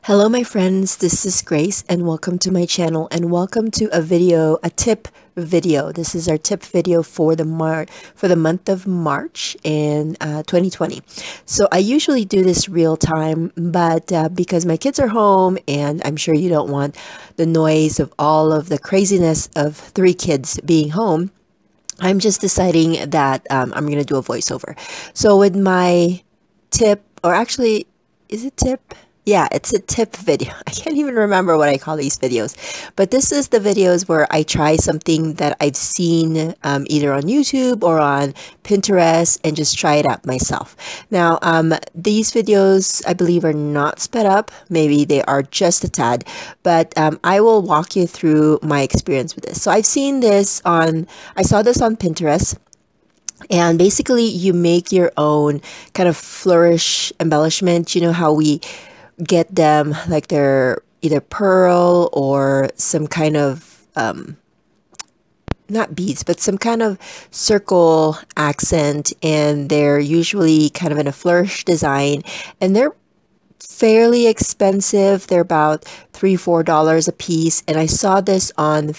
Hello my friends, this is Grace and welcome to my channel and welcome to a tip video. This is our tip video for the month of March in 2020. So I usually do this real time, but because my kids are home and I'm sure you don't want the noise of all of the craziness of 3 kids being home, I'm just deciding that I'm going to do a voiceover. So with my tip, or actually, is it tip? Yeah, it's a tip video. I can't even remember what I call these videos, but this is the videos where I try something that I've seen either on YouTube or on Pinterest and just try it out myself. Now, these videos I believe are not sped up. Maybe they are just a tad, but I will walk you through my experience with this. So I saw this on Pinterest. And basically you make your own kind of flourish embellishment. You know how we get them, like they're either pearl or some kind of not beads, but some kind of circle accent, and they're usually kind of in a flourish design, and they're fairly expensive. They're about $3-4 a piece, and I saw this on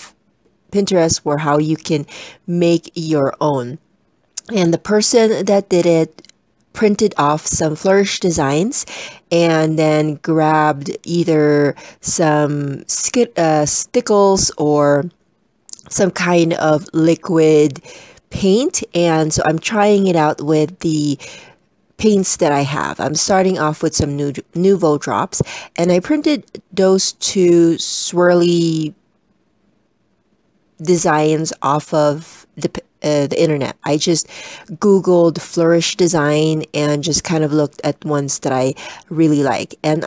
Pinterest where how you can make your own. And the person that did it printed off some flourish designs and then grabbed either some stickles or some kind of liquid paint. And so I'm trying it out with the paints that I have. I'm starting off with some Nouveau drops, and I printed those 2 swirly designs off of the internet. I just Googled flourish design and just kind of looked at ones that I really like. And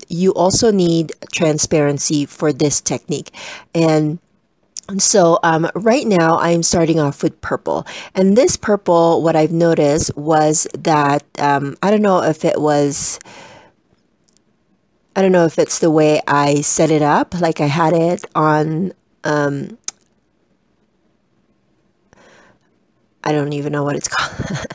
you also need transparency for this technique. And so right now I'm starting off with purple. And this purple, what I've noticed was that I don't know if it's the way I set it up. Like I had it on I don't even know what it's called.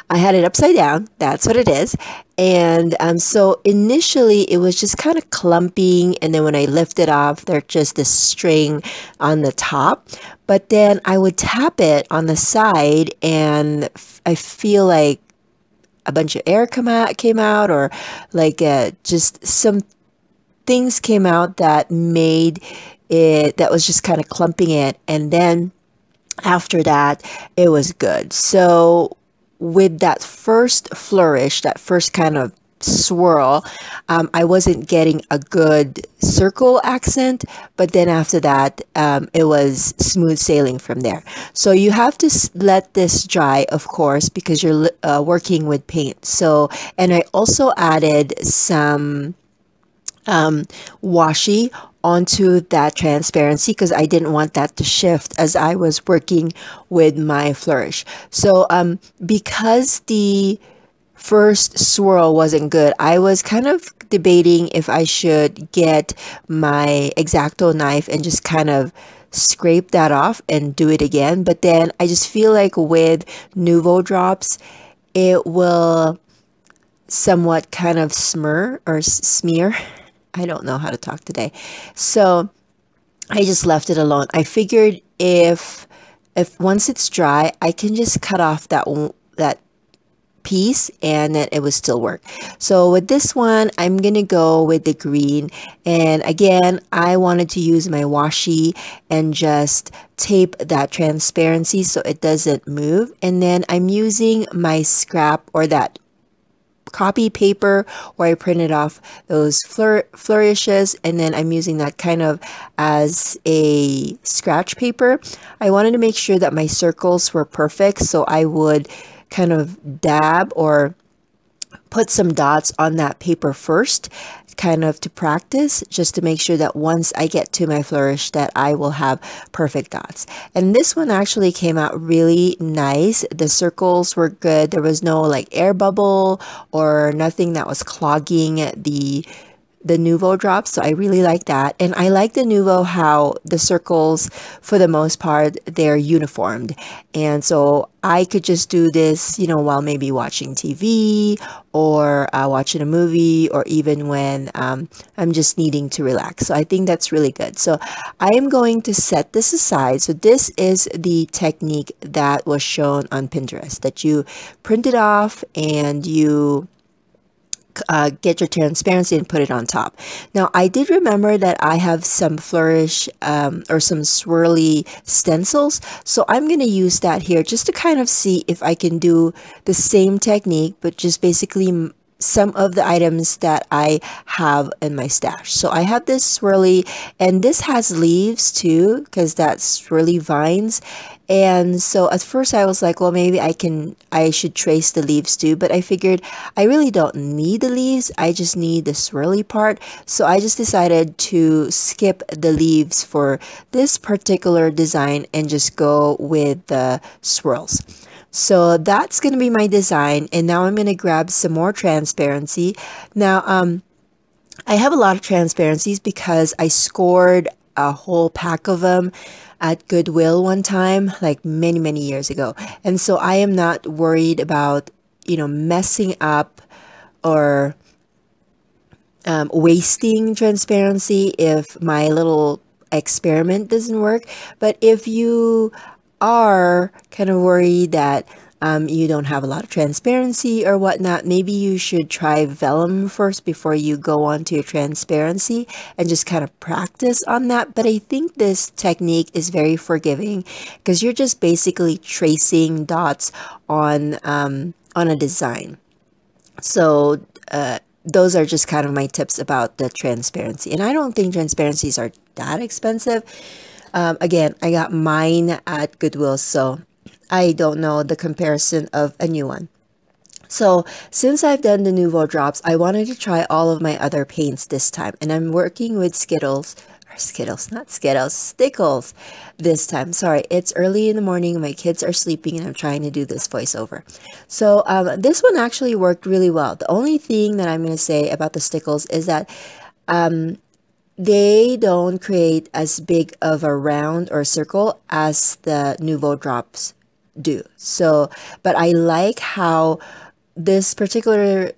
I had it upside down. That's what it is. And so initially it was just kind of clumping. And then when I lift it off, there's just this string on the top. But then I would tap it on the side and I feel like a bunch of air came out, or like just some things came out that made it, that was just kind of clumping it. And then after that, it was good. So with that first flourish, that first kind of swirl, I wasn't getting a good circle accent, but then after that, it was smooth sailing from there. So you have to let this dry, of course, because you're working with paint. So, and I also added some washi onto that transparency because I didn't want that to shift as I was working with my flourish. So because the first swirl wasn't good, I was kind of debating if I should get my X-Acto knife and just kind of scrape that off and do it again. But then I just feel like with Nouveau drops, it will somewhat kind of smear. I don't know how to talk today. So I just left it alone. I figured if once it's dry, I can just cut off that piece and then it would still work. So with this one, I'm going to go with the green. And again, I wanted to use my washi and just tape that transparency so it doesn't move. And then I'm using my scrap, or that copy paper where I printed off those flourishes, and then I'm using that kind of as a scratch paper. I wanted to make sure that my circles were perfect, so I would kind of dab or put some dots on that paper first, kind of to practice, just to make sure that once I get to my flourish that I will have perfect dots. And this one actually came out really nice. The circles were good. There was no like air bubble or nothing that was clogging the Nuvo drops, so I really like that. And I like the Nuvo how the circles, for the most part, they're uniformed. And so I could just do this, you know, while maybe watching TV or watching a movie, or even when I'm just needing to relax. So I think that's really good. So I am going to set this aside. So this is the technique that was shown on Pinterest, that you print it off and you get your transparency and put it on top. Now, I did remember that I have some Flourish or some swirly stencils, so I'm going to use that here just to kind of see if I can do the same technique, but just basically some of the items that I have in my stash. So I have this swirly, and this has leaves too, because that's swirly vines. And so at first I was like, well, maybe I should trace the leaves too, but I figured I really don't need the leaves. I just need the swirly part. So I just decided to skip the leaves for this particular design and just go with the swirls. So that's going to be my design. And now I'm going to grab some more transparency. Now, I have a lot of transparencies because I scored a whole pack of them at Goodwill one time, like many years ago. And so I am not worried about, you know, messing up or wasting transparency if my little experiment doesn't work. But if you are kind of worried that you don't have a lot of transparency or whatnot, maybe you should try vellum first before you go on to your transparency and just kind of practice on that. But I think this technique is very forgiving because you're just basically tracing dots on a design. So those are just kind of my tips about the transparency. And I don't think transparencies are that expensive. Again, I got mine at Goodwill, so I don't know the comparison of a new one. So since I've done the Nuvo drops, I wanted to try all of my other paints this time. And I'm working with Stickles this time. Sorry, it's early in the morning. My kids are sleeping and I'm trying to do this voiceover. So this one actually worked really well. The only thing that I'm going to say about the Stickles is that they don't create as big of a round or circle as the Nuvo drops do. So, but I like how this particular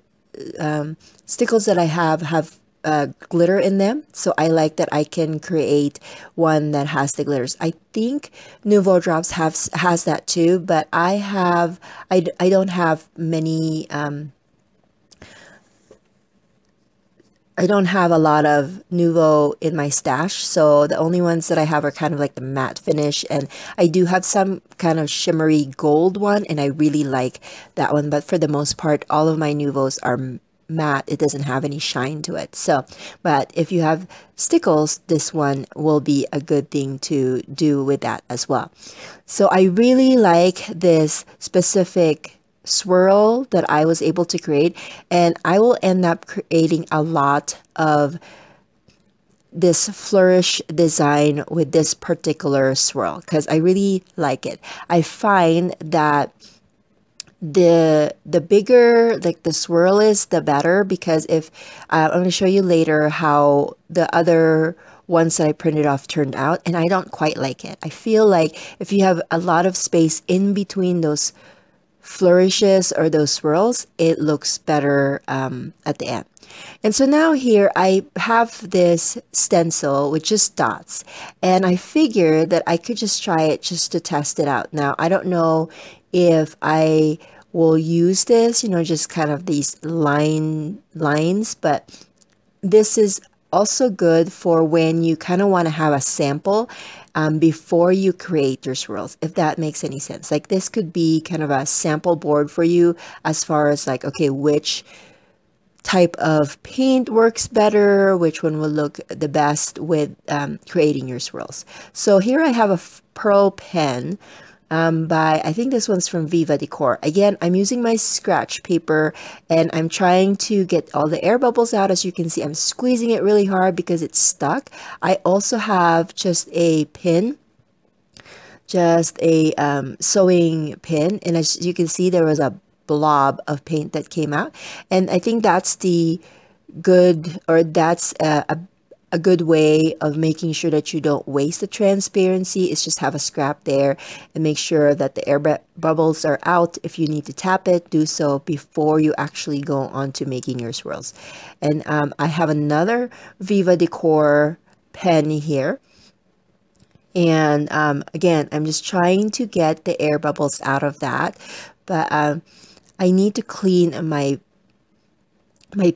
stickles that I have glitter in them. So I like that I can create one that has the glitters. I think Nuvo drops has that too, but I don't have many I don't have a lot of Nuvo in my stash, so the only ones that I have are kind of like the matte finish, and I do have some kind of shimmery gold one, and I really like that one, but for the most part, all of my Nuvos are matte. It doesn't have any shine to it. So, but if you have Stickles, this one will be a good thing to do with that as well. So I really like this specific swirl that I was able to create, and I will end up creating a lot of this Flourish design with this particular swirl because I really like it. I find that the bigger like the swirl is, the better, because if I'm going to show you later how the other ones that I printed off turned out, and I don't quite like it. I feel like if you have a lot of space in between those flourishes or those swirls, it looks better at the end. And so now here I have this stencil with just dots, and I figured that I could just try it just to test it out. Now I don't know if I will use this, you know, just kind of these lines, but this is also good for when you kind of want to have a sample before you create your swirls, if that makes any sense. Like this could be kind of a sample board for you as far as like, okay, which type of paint works better, which one will look the best with creating your swirls. So here I have a pearl pen by, I think this one's from Viva Decor. Again, I'm using my scratch paper and I'm trying to get all the air bubbles out. As you can see, I'm squeezing it really hard because it's stuck. I also have just a pin, just a sewing pin, and as you can see, there was a blob of paint that came out, and I think that's the good, or that's a good way of making sure that you don't waste the transparency, is just have a scrap there and make sure that the air bubbles are out. If you need to tap it, do so before you actually go on to making your swirls. And I have another Viva Decor pen here. And again, I'm just trying to get the air bubbles out of that. But I need to clean my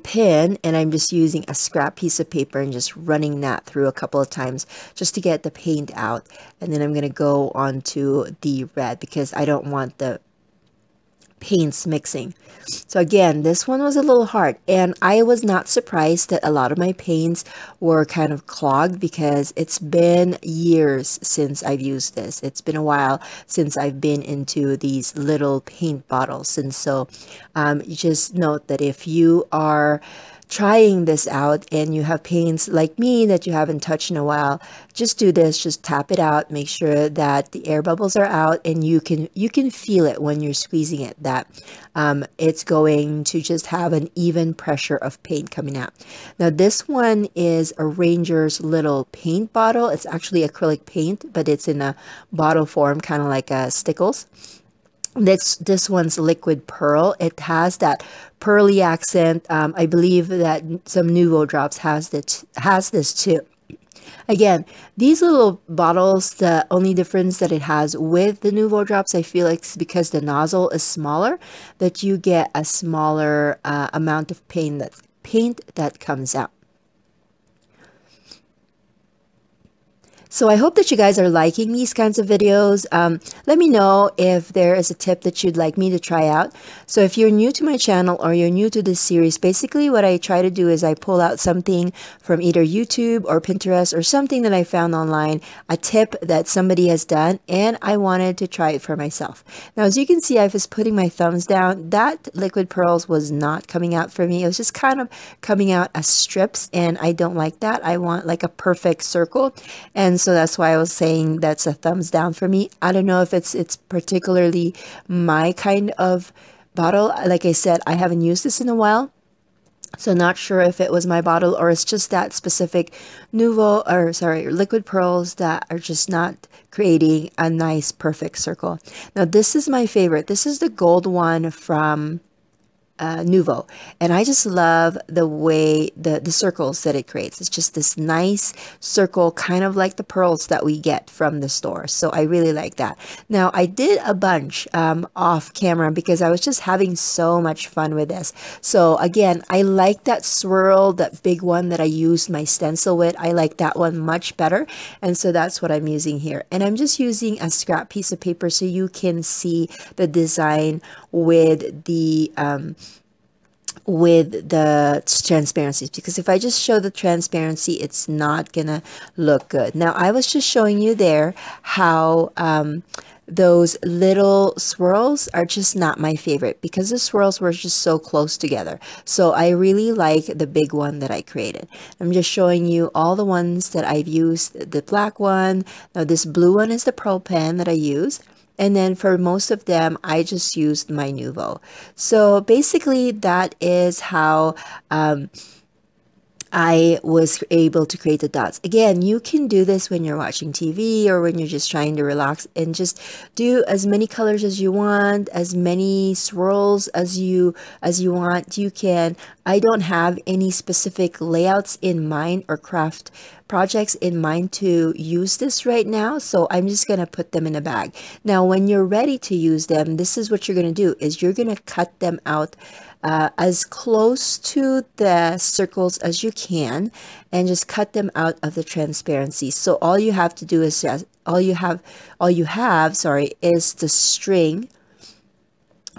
pen, and I'm just using a scrap piece of paper and just running that through a couple of times just to get the paint out. And then I'm going to go on to the red because I don't want the paints mixing. So again, this one was a little hard, and I was not surprised that a lot of my paints were kind of clogged because it's been years since I've used this. It's been a while since I've been into these little paint bottles. And so you just note that if you are trying this out and you have paints like me that you haven't touched in a while, just do this. Just tap it out, make sure that the air bubbles are out, and you can feel it when you're squeezing it, that it's going to just have an even pressure of paint coming out. Now this one is a Ranger's little paint bottle. It's actually acrylic paint, but it's in a bottle form, kind of like a Stickles. This one's liquid pearl. It has that pearly accent. I believe that some Nouveau drops has this too. Again, these little bottles, the only difference that it has with the Nouveau drops, I feel like, is because the nozzle is smaller, that you get a smaller amount of paint that comes out. So I hope that you guys are liking these kinds of videos. Let me know if there is a tip that you'd like me to try out. So if you're new to my channel or you're new to this series, basically what I try to do is I pull out something from either YouTube or Pinterest or something that I found online, a tip that somebody has done, and I wanted to try it for myself. Now, as you can see, I was putting my thumbs down. That liquid pearls was not coming out for me. It was just kind of coming out as strips, and I don't like that. I want like a perfect circle. And so that's why I was saying that's a thumbs down for me. I don't know if it's particularly my kind of bottle. Like I said, I haven't used this in a while, so not sure if it was my bottle or it's just that specific liquid pearls that are just not creating a nice perfect circle. Now this is my favorite. This is the gold one from Nouveau, and I just love the way the circles that it creates. It's just this nice circle, kind of like the pearls that we get from the store. So I really like that. Now I did a bunch off camera because I was just having so much fun with this. So again, I like that swirl, that big one that I used my stencil with. I like that one much better, and so that's what I'm using here. And I'm just using a scrap piece of paper so you can see the design with the transparencies, because if I just show the transparency, it's not gonna look good. Now I was just showing you there how those little swirls are just not my favorite because the swirls were just so close together. So I really like the big one that I created. I'm just showing you all the ones that I've used. The black one, now this blue one is the pearl pen that I used. And then for most of them, I just used my Nouveau. So basically, that is how I was able to create the dots. Again, you can do this when you're watching TV or when you're just trying to relax and just do as many colors as you want, as many swirls as you want. You can. I don't have any specific layouts in mind or craft projects in mind to use this right now, so I'm just going to put them in a bag. Now when you're ready to use them, this is what you're going to do, is you're going to cut them out as close to the circles as you can, and just cut them out of the transparency. So all you have to do is all you have is the string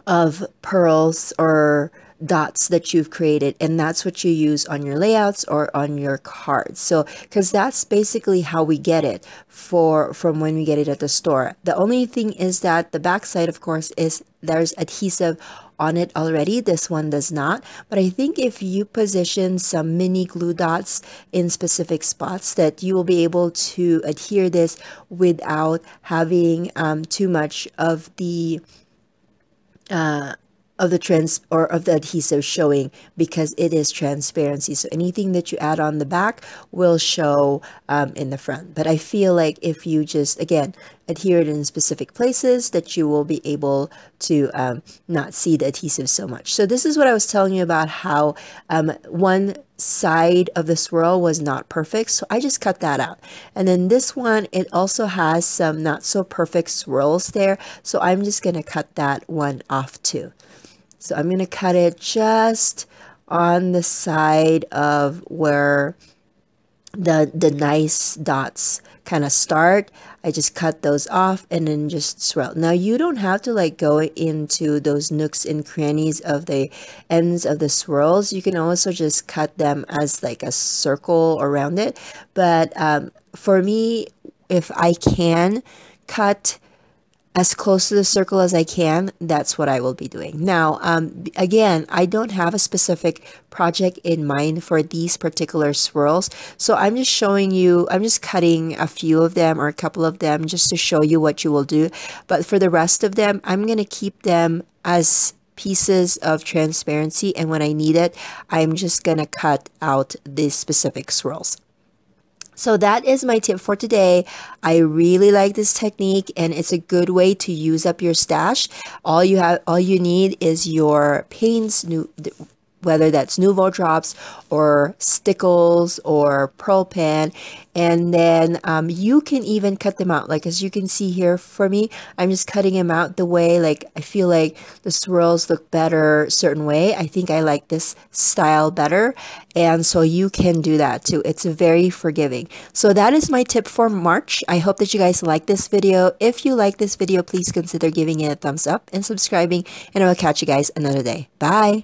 of pearls or dots that you've created, and that's what you use on your layouts or on your cards. So because that's basically how we get it from when we get it at the store. The only thing is that the back side, of course, is there's adhesive on it already. This one does not, but I think if you position some mini glue dots in specific spots, that you will be able to adhere this without having too much of the of the of the adhesive showing, because it is transparency. So anything that you add on the back will show in the front. But I feel like if you just, again, adhere it in specific places, that you will be able to not see the adhesive so much. So this is what I was telling you about, how one side of the swirl was not perfect, so I just cut that out. And then this one, it also has some not so perfect swirls there, so I'm just going to cut that one off too. So I'm going to cut it just on the side of where the nice dots kind of start. I just cut those off and then just swirl. Now you don't have to like go into those nooks and crannies of the ends of the swirls. You can also just cut them as like a circle around it. But for me, if I can cut as close to the circle as I can, that's what I will be doing. Now, again, I don't have a specific project in mind for these particular swirls. So I'm just showing you, I'm just cutting a few of them or a couple of them just to show you what you will do. But for the rest of them, I'm going to keep them as pieces of transparency. And when I need it, I'm just going to cut out these specific swirls. So that is my tip for today. I really like this technique, and it's a good way to use up your stash. All you need is your paints, whether that's Nouveau drops or stickles or pearl pan, and then you can even cut them out. Like as you can see here for me, I'm just cutting them out the way, like I feel like the swirls look better a certain way. I think I like this style better, and so you can do that too. It's very forgiving. So that is my tip for March. I hope that you guys like this video. If you like this video, please consider giving it a thumbs up and subscribing, and I will catch you guys another day. Bye!